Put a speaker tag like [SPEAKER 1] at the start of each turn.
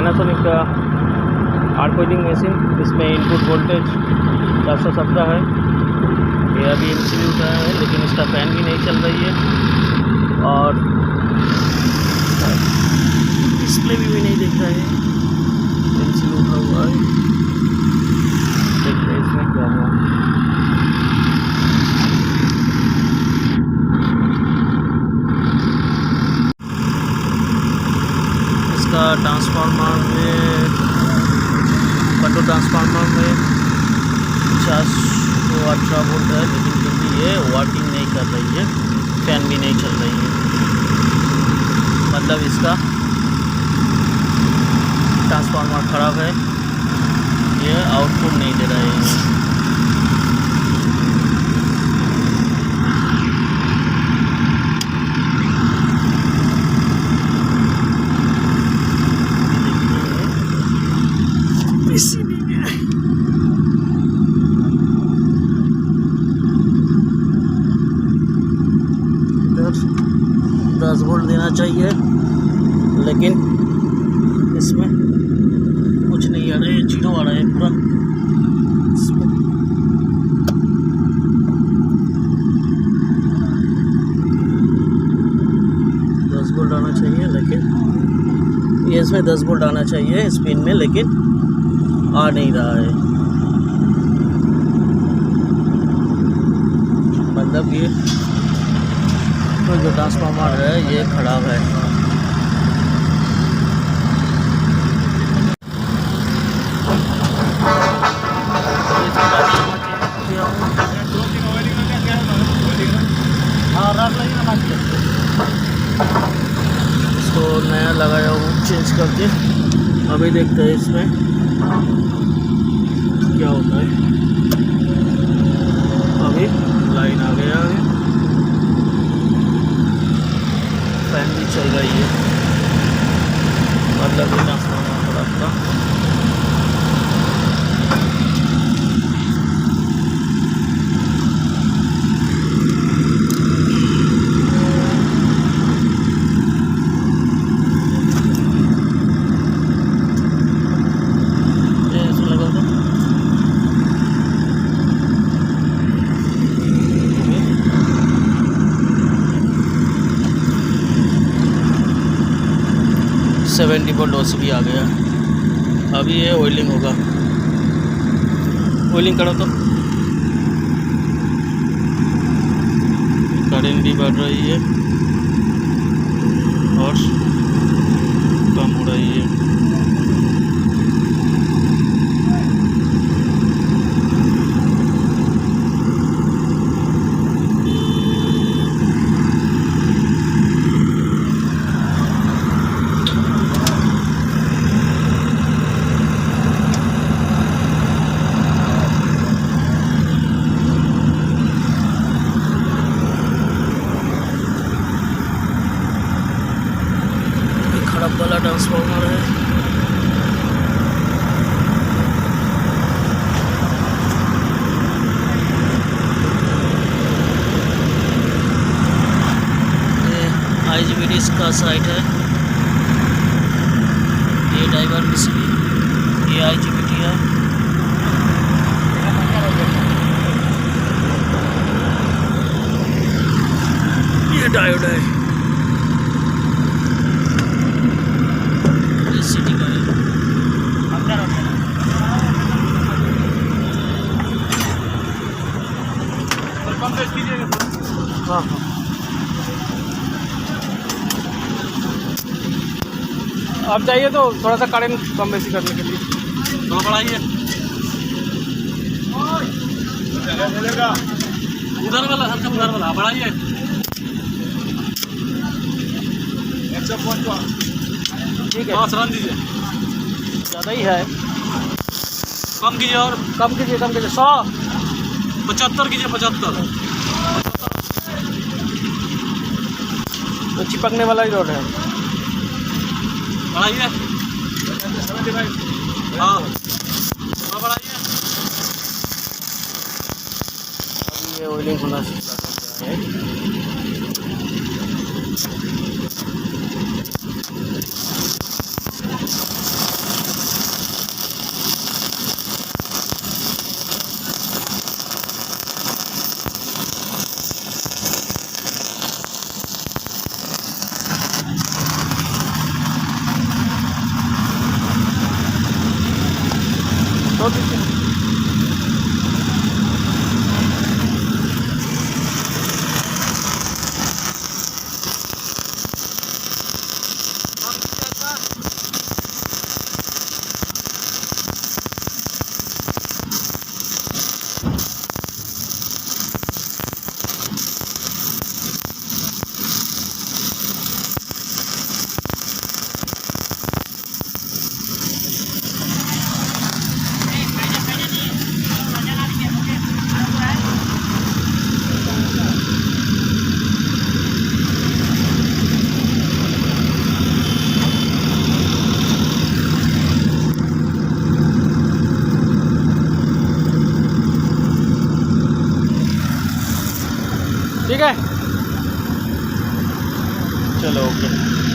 [SPEAKER 1] Panasonic का are coiling machine, इसमें input voltage 417 है। ये अभी एमसीबी उठा है, लेकिन इसका फ़ैन भी नहीं चल रही है और डिस्प्ले भी नहीं दिख रहा है। एमसीबी उठा हुआ है, देखते हैं इसमें क्या हुआ। इसका ट्रांसफार्मर में, कंट्रोल ट्रांसफार्मर में 418 वोल्ट है, लेकिन फिर भी ये वर्किंग नहीं कर रही है, फैन भी नहीं चल रही है। मतलब इसका ट्रांसफार्मर ख़राब है, ये आउटपुट नहीं दे रहा है। इधर 10 वोल्ट देना चाहिए, लेकिन इसमें कुछ नहीं आ रहा है, जीरो आ रहा है पूरा। इसमें 10 वोल्ट आना चाहिए, लेकिन ये इसमें 10 वोल्ट आना चाहिए स्पिन में, लेकिन आ नहीं रहा है। मतलब ये तो जो ट्रांसफार्मर है ये खराब है। इसको नया लगाया हूँ चेंज करके, अभी देखते हैं इसमें क्या होता है। अभी लाइन आ गया है, फैन भी चल रही है, मतलब ये ट्रांसफार्मर खराब था। सेवेंटी वोल्ट डोज भी आ गया। अभी ये ऑयलिंग होगा, ऑयलिंग करो तो करंट भी बढ़ रही है और कम हो रही है। खराब वाला ट्रांसफार्मर है। ये IGBT का साइट है, ये डाइवर मिस्री, ये IGBT है। ये डायोड है, सिटी का है। हाँ हाँ, आप चाहिए तो थोड़ा सा करंट कम बेसी करने के लिए थोड़ा बढ़ाइए। उधर वाला हल्का, उधर वाला बढ़ाइए। 105 ठीक है, 5 रन दीजिए, ज़्यादा ही है। कम कीजिए और कम कीजिए, 100 75 कीजिए, 75। तो चिपकने वाला ही रोड है, बढ़ाइए। हाँ बढ़ाइए। अभी ये ऑयलिंग होना स्टार्ट हो गया है। जाओ पीछे। ठीक है, चलो ओके।